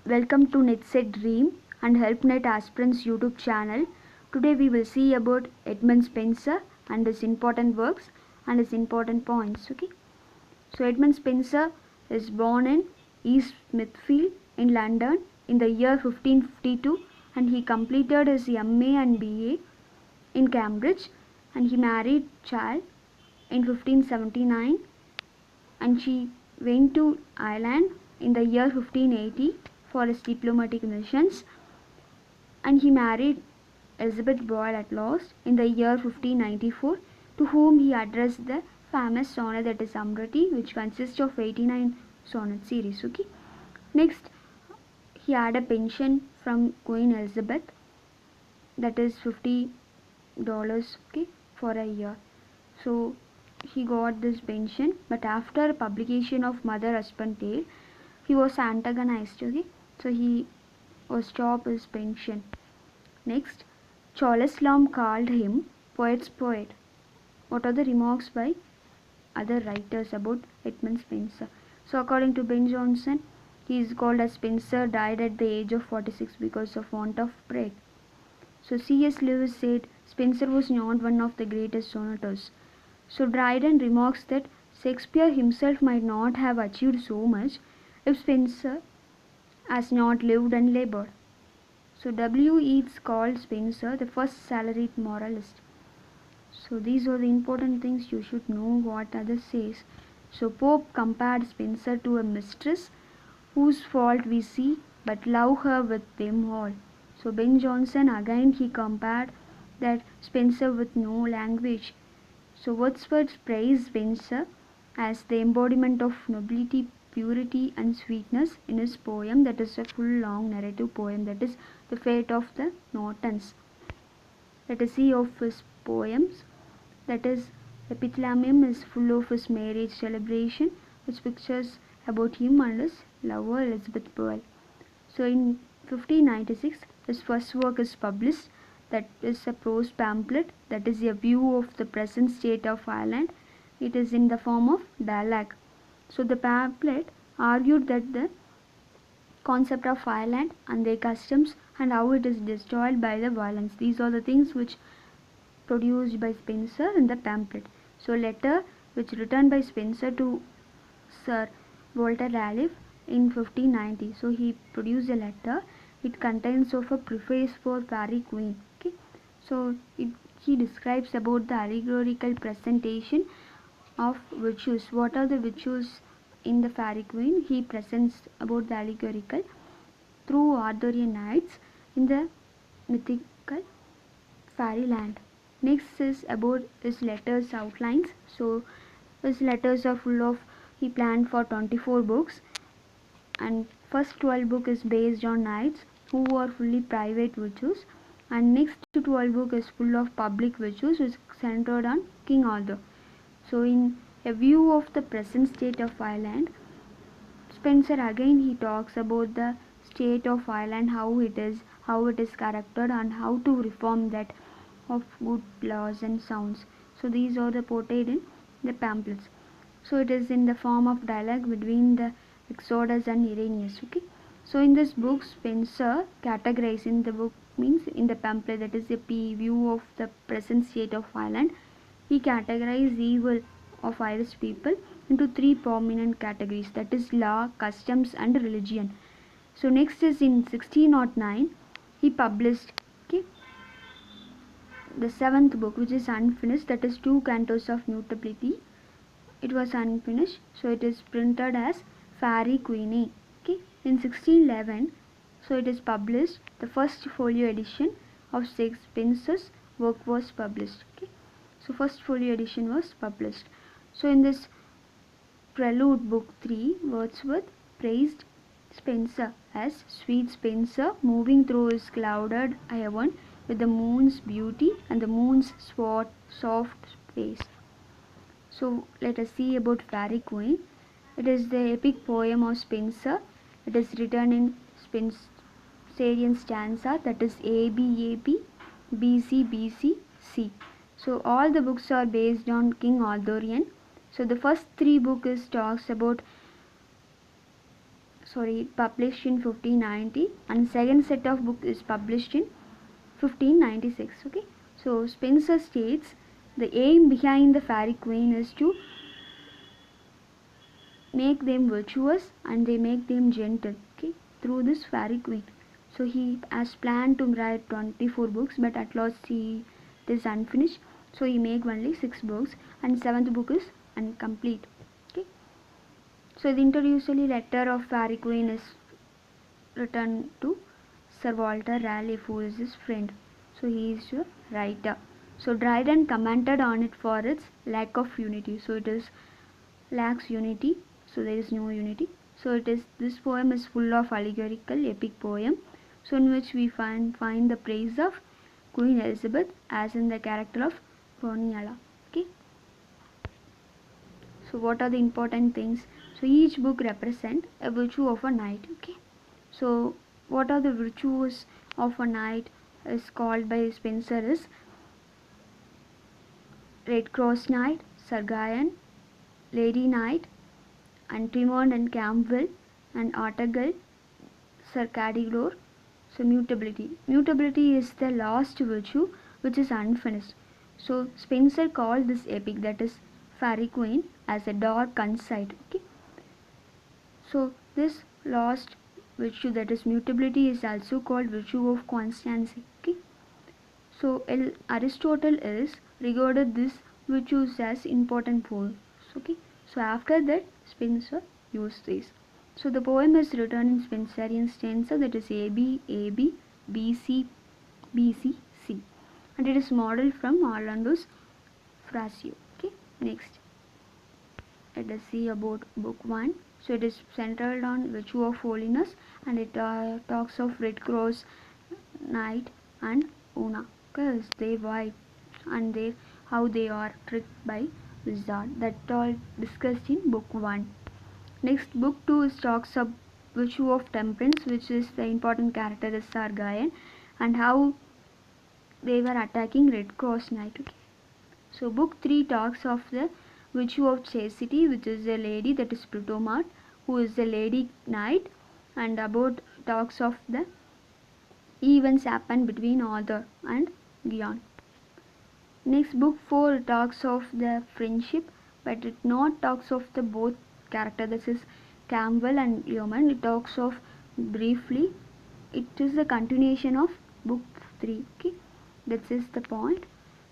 Welcome to Net Dream and Help Net Aspirants YouTube channel. Today we will see about Edmund Spenser and his important works and his important points. Okay. So Edmund Spenser is born in East Smithfield in London in the year 1552 and he completed his MA and BA in Cambridge and he married child in 1579 and she went to Ireland in the year 1580 for his diplomatic missions, and he married Elizabeth Boyle at last in the year 1594, to whom he addressed the famous sonnet that is Amrati, which consists of 89 sonnet series. Okay. Next, he had a pension from Queen Elizabeth, that is $50, okay, for a year. So he got this pension, but after publication of Mother Husband Tale, he was antagonized. Okay, so he was stopped his pension. Next, Charles Lamb called him poet's poet. What are the remarks by other writers about Edmund Spenser? So according to Ben Jonson, he is called as Spenser died at the age of 46 because of want of bread. So C.S. Lewis said Spenser was not one of the greatest sonneteers. So Dryden remarks that Shakespeare himself might not have achieved so much if Spenser has not lived and laboured. So W. Yeats called Spenser the first salaried moralist. So these are the important things you should know what others says. So Pope compared Spenser to a mistress whose fault we see but love her with them all. So Ben Jonson again he compared that Spenser with no language. So Wordsworth praised Spenser as the embodiment of nobility, purity and sweetness in his poem, that is a full long narrative poem, that is The Fate of the Nortons. Let us see of his poems, that is Epithalamium is full of his marriage celebration, which pictures about him and his lover Elizabeth Boyle. So in 1596 his first work is published, that is a prose pamphlet, that is a view of the present state of Ireland. It is in the form of dialogue. So the pamphlet argued that the concept of Ireland and their customs and how it is destroyed by the violence. These are the things which produced by Spenser in the pamphlet. So letter which written by Spenser to Sir Walter Raleigh in 1590. So he produced a letter. It contains of a preface for Fairy Queen. Okay. So he describes about the allegorical presentation of virtues. What are the virtues in the Fairy Queen? He presents about the allegorical through Arthurian knights in the mythical fairyland. Next is about his letters outlines. So his letters are full of, he planned for 24 books, and first 12 book is based on knights who are fully private virtues, and next 12 book is full of public virtues which centered on King Arthur. So in a view of the present state of Ireland, Spenser again he talks about the state of Ireland, how it is charactered and how to reform that of good laws and sounds. So these are the portrayed in the pamphlets. So it is in the form of dialogue between the Exodus and Irenaeus. Okay. So in this book, Spenser categorized in the book, means in the pamphlet, that is a view of the present state of Ireland. He categorized evil of Irish people into three prominent categories, that is law, customs and religion. So next is in 1609 he published, okay, the seventh book, which is unfinished, that is two cantos of mutability. It was unfinished, so it is printed as Fairy Queenie. Okay, in 1611, so it is published. The first folio edition of Spenser's work was published. Okay, so first folio edition was published. So in this Prelude Book 3, Wordsworth praised Spenser as sweet Spenser moving through his clouded heaven with the moon's beauty and the moon's soft face. So let us see about Fairy Queen. It is the epic poem of Spenser. It is written in Spenserian stanza, that is ABAB, BC, BC, C. So all the books are based on King Arthurian. So the first three books talks about published in 1590, and second set of book is published in 1596. Okay, so Spenser states the aim behind the Fairy Queen is to make them virtuous and they make them gentle. Okay, through this Fairy Queen. So he has planned to write 24 books, but at last it is unfinished. So he make only 6 books, and 7th book is incomplete. Okay, so the introductory letter of Fairy Queen is written to Sir Walter Raleigh, who is his friend. So he is a writer. So Dryden commented on it for its lack of unity. So it is lacks unity. So there is no unity. So this poem is full of allegorical epic poem. So in which we find the praise of Queen Elizabeth as in the character of Poniala. Okay. So what are the important things? So each book represent a virtue of a knight. Okay. So what are the virtues of a knight is called by Spenser is Red Cross Knight, Sir Gawain, Lady Knight, and Tremont and Campbell, and Artegall, Sir Cadilor. So mutability. Mutability is the last virtue which is unfinished. So Spenser called this epic, that is Fairy Queen, as a dark insight. Okay. So this last virtue, that is mutability, is also called virtue of constancy. Okay. So Aristotle is regarded this virtues as important force. Okay. So after that Spenser used this. So the poem is written in Spenserian stanza, that is AB, AB, BC, BC, C, and it is modeled from Orlando's Frasio. Okay, next let us see about book 1. So it is centered on virtue of holiness, and it talks of Red Cross Knight and Una, because they wife and how they are tricked by wizard. That all discussed in book 1. Next, book 2 talks of virtue of temperance, which is the important character is Sir Gawain, and how they were attacking Red Cross Knight. Okay. So book 3 talks of the virtue of chastity, which is a lady, that is Plutomart, who is a lady knight, and about talks of the events happened between Arthur and Guyon. Next, book 4 talks of the friendship, but it not talks of the both character, this is Campbell and Yeoman. It talks of briefly. It is a continuation of book 3. Okay, that is the point.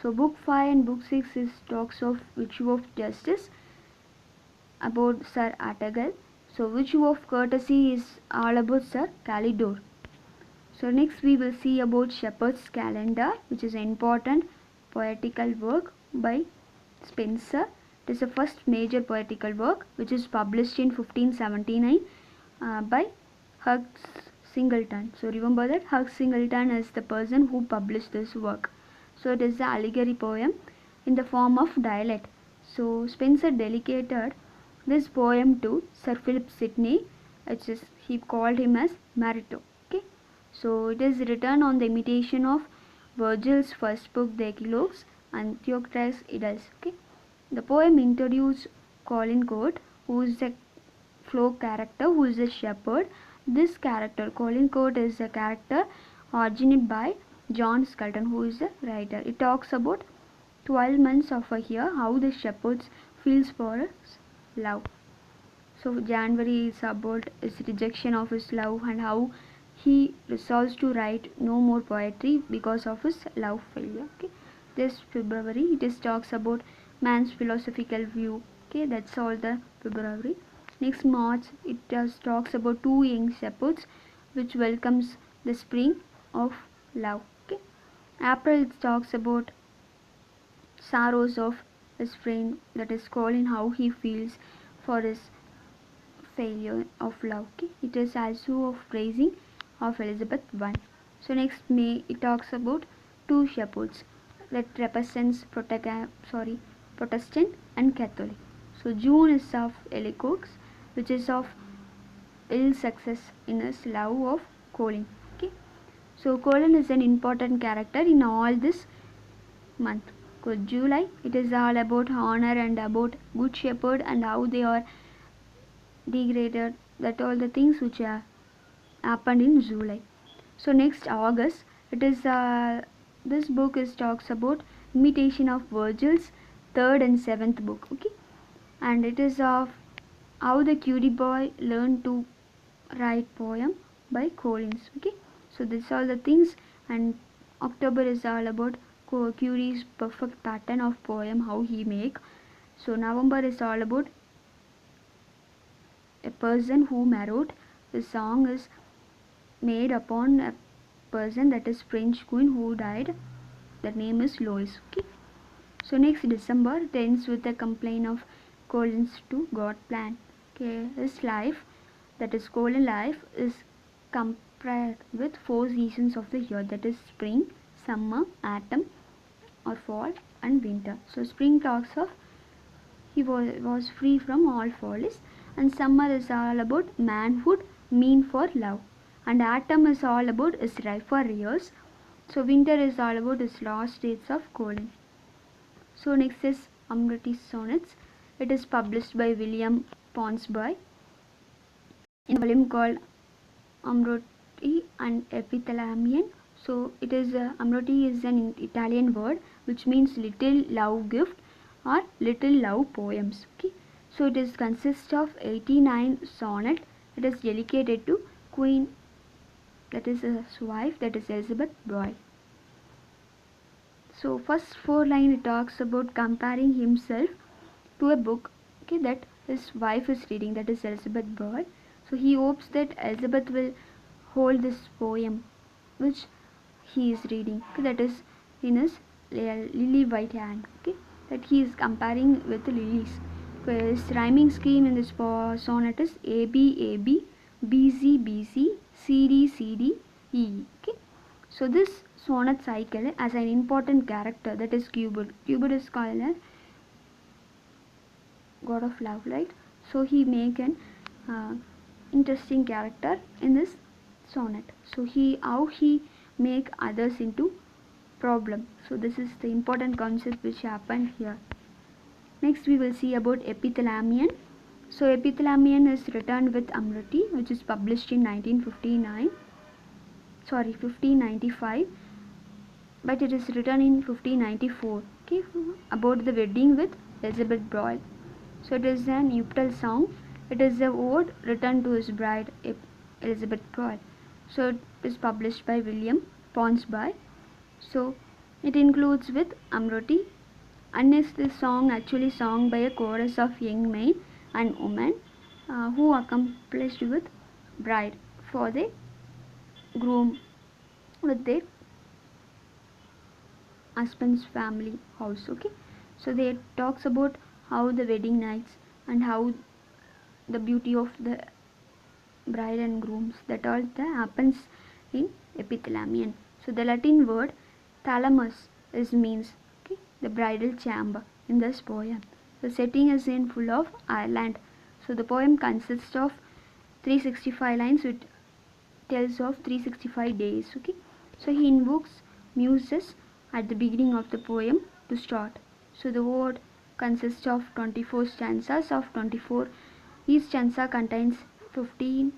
So book 5 and book 6 is talks of virtue of justice about Sir Artegall. So virtue of courtesy is all about Sir Calidore. So next we will see about Shepherd's Calendar, which is an important poetical work by Spenser. It is the first major poetical work which is published in 1579 by Hugs Singleton. So remember that Hugs Singleton is the person who published this work. So it is an allegory poem in the form of dialect. So Spenser dedicated this poem to Sir Philip Sidney, which is he called him as Marito. Okay, so it is written on the imitation of Virgil's first book, the Epilogues, and Theocritus Idylls. Okay. The poem introduced Colin Court, who is a folk character, who is a shepherd. This character, Colin Court, is a character originated by John Skelton, who is a writer. It talks about 12 months of a year, how the shepherd feels for his love. So January is about his rejection of his love and how he resolves to write no more poetry because of his love failure. Okay. This February it is talks about man's philosophical view. Okay, that's all the February. Next March it just talks about two young shepherds which welcomes the spring of love. Okay. April it talks about sorrows of his friend, that is Colin, how he feels for his failure of love. Okay. It is also of praising of Elizabeth I. So next May it talks about two shepherds that represents Protestant and Catholic. So June is of Elicox, which is of ill success in his love of Colin. Okay. So Colin is an important character in all this month. So July it is all about honor and about good shepherd and how they are degraded that all the things which happened in July. So next August, it is this book is talks about imitation of Virgil's third and seventh book. Okay, and it is of how the cutie boy learned to write poem by Collins. Okay, so this all the things. And October is all about Curie's perfect pattern of poem how he make. So November is all about a person who married. The song is made upon a person, that is French queen who died. The name is Lois. Okay. So next December it ends with a complaint of Collins to God plan. Okay, his life, that is Colin life, is compared with four seasons of the year, that is spring, summer, autumn or fall and winter. So spring talks of he was free from all follies, and summer is all about manhood mean for love, and autumn is all about his riper years. So winter is all about his last days of Colin. So next is Amruti's Sonnets. It is published by William Ponsonby in a volume called Amruti and Epithalamion. So it is Amruti is an Italian word which means little love gift or little love poems. Okay, so it is consists of 89 sonnet. It is dedicated to Queen, that is his wife, that is Elizabeth Boyle. So first four line it talks about comparing himself to a book, okay, that his wife is reading, that is Elizabeth Boyle. So he hopes that Elizabeth will hold this poem which he is reading, okay, that is in his lily white hand. Okay, that he is comparing with lilies. Okay, his rhyming scheme in this sonnet is A B A B B C B C C D C D E. Okay, so this sonnet cycle has an important character, that is Cupid. Cupid is called a god of love, right? So he make an interesting character in this sonnet. So how he make others into problem. So this is the important concept which happened here. Next we will see about Epithalamion. So Epithalamion is written with Amruti, which is published in 1595, but it is written in 1594. Okay, about the wedding with Elizabeth Boyle. So it is a nuptial song. It is a ode written to his bride Elizabeth Boyle. So it is published by William Ponsonby. So it includes with Amruti, and is this song actually sung by a chorus of young men and women who accomplished with bride for the groom with their husband's family house. Okay, so they talks about how the wedding nights and how the beauty of the bride and grooms, that all that happens in Epithalamion. So the Latin word thalamus is means, okay, the bridal chamber in this poem. The setting is in full of Ireland. So the poem consists of 365 lines, which tells of 365 days. Okay, so he invokes muses at the beginning of the poem to start. So the word consists of 24 stanzas of 24. Each stanza contains 15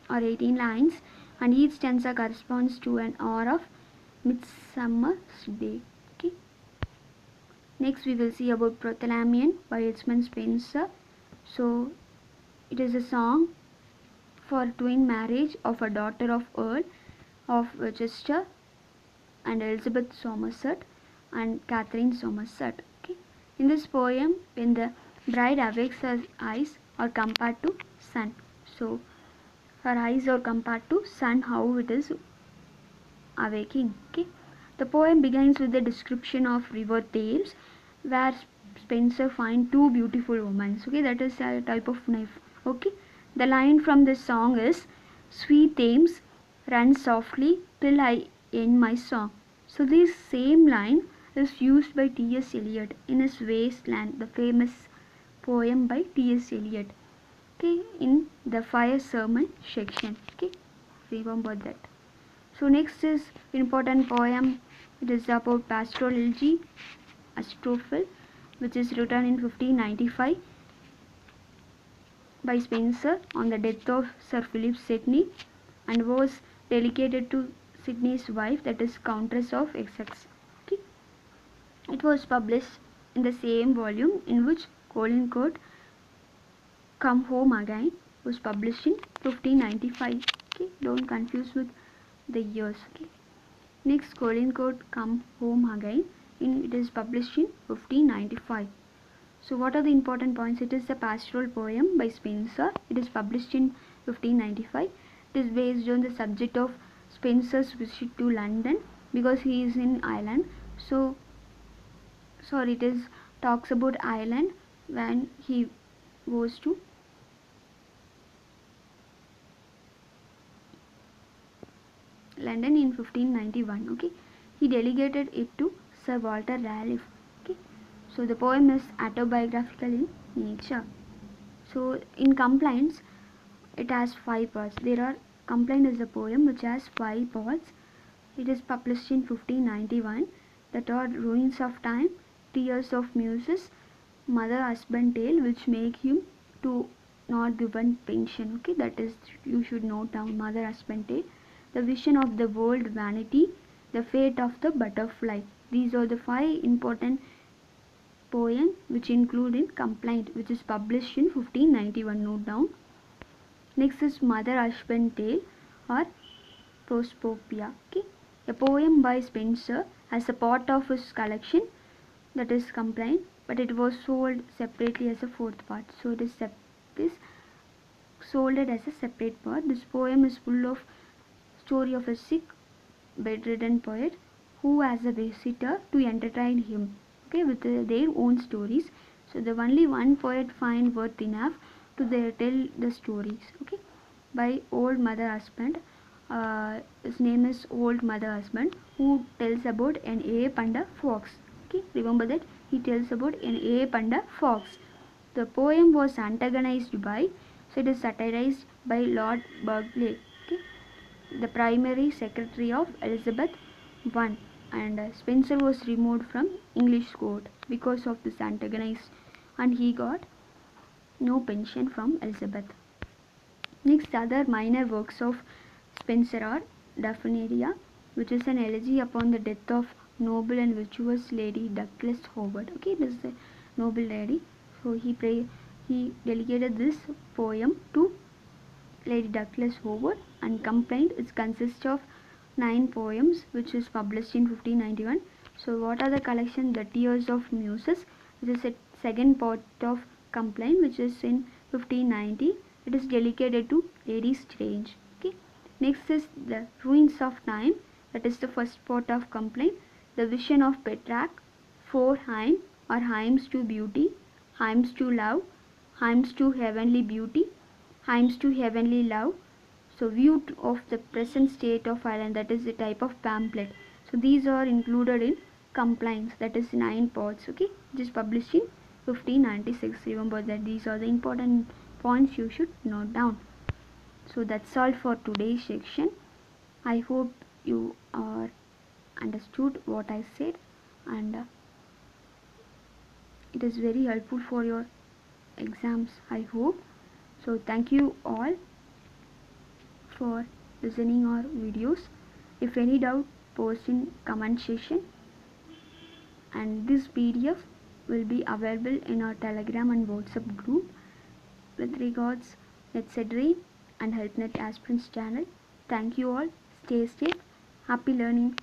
or 18 lines, and each stanza corresponds to an hour of Midsummer's Day. Okay. Next we will see about Prothalamion by Edmund Spenser. So it is a song for twin marriage of a daughter of Earl of Winchester and Elizabeth Somerset and Catherine Somerset. Okay. In this poem, when the bride awakes, her eyes are compared to sun. So her eyes are compared to sun, how it is awaking. Okay. The poem begins with the description of river Thames, where Spenser finds two beautiful women. Okay, that is a type of knife. Okay. The line from this song is, "Sweet Thames, run softly till I end my song." So this same line is used by T.S. Eliot in his Wasteland, the famous poem by T.S. Eliot. Okay, in the fire sermon section. Okay, remember that. So next is important poem. It is about pastoral elegy, Astrophel, which is written in 1595. by Spenser on the death of Sir Philip Sidney and was dedicated to Sidney's wife, that is Countess of Essex. Okay. It was published in the same volume in which Colin Court Come Home Again was published in 1595. Okay, don't confuse with the years. Okay. Next, Colin Court Come Home Again, it is published in 1595. So what are the important points? It is a pastoral poem by Spenser. It is published in 1595. It is based on the subject of Spenser's visit to London because he is in Ireland. So sorry, it is talks about Ireland when he goes to London in 1591. Okay, he delegated it to Sir Walter Raleigh. Okay, so the poem is autobiographical in nature. So in Complaints, it has 5 parts. There are Complaint is a poem which has 5 parts. It is published in 1591. That are Ruins of Time, Tears of Muses, Mother Husband Tale, which make him to not given pension. Okay, that is you should note down Mother Husband Tale. The Vision of the World, Vanity, The Fate of the Butterfly. These are the 5 important poems which include in Complaint, which is published in 1591. Note down. Next is Mother Husband Tale or Prosopopoeia. Okay, a poem by Spenser as a part of his collection, that is Complaint, but it was sold separately as a 4th part. So it is sold as a separate part. This poem is full of story of a sick, bedridden poet who has a visitor to entertain him. Okay, with their own stories. So the only one poet find worth enough to tell the stories. Okay, by Old Mother Husband. His name is Old Mother Husband, who tells about an ape and a fox. Okay, remember that he tells about an ape and a fox. The poem was antagonized by, so it is satirized by Lord Burghley. Okay, the primary secretary of Elizabeth I, and Spenser was removed from English court because of this antagonist, and he got no pension from Elizabeth. Next, other minor works of Spenser are Daphonaria, which is an elegy upon the death of noble and virtuous Lady Douglas Howard. Okay, this is a noble lady, so he delegated this poem to Lady Douglas Howard. And Complaint, it consists of 9 poems which is published in 1591. So what are the collection? The Tears of Muses, which is a second part of Complaint, which is in 1590. It is dedicated to Lady Strange. Okay. Next is the Ruins of Time, that is the first part of Complaint. The Vision of Petrarch, 4 hymns or hymns to beauty, hymns to love, hymns to heavenly beauty, hymns to heavenly love. So view of the present state of Ireland, that is a type of pamphlet. So these are included in Complaints, that is 9 parts. Okay, it is published in 1596. Remember that these are the important points you should note down. So that's all for today's section. I hope you are understood what I said, and it is very helpful for your exams, I hope. So thank you all for listening our videos. If any doubt, post in comment section, and this PDF will be available in our Telegram and WhatsApp group. With regards, Net Aspirants and Net Aspirants channel. Thank you all. Stay safe. Happy learning.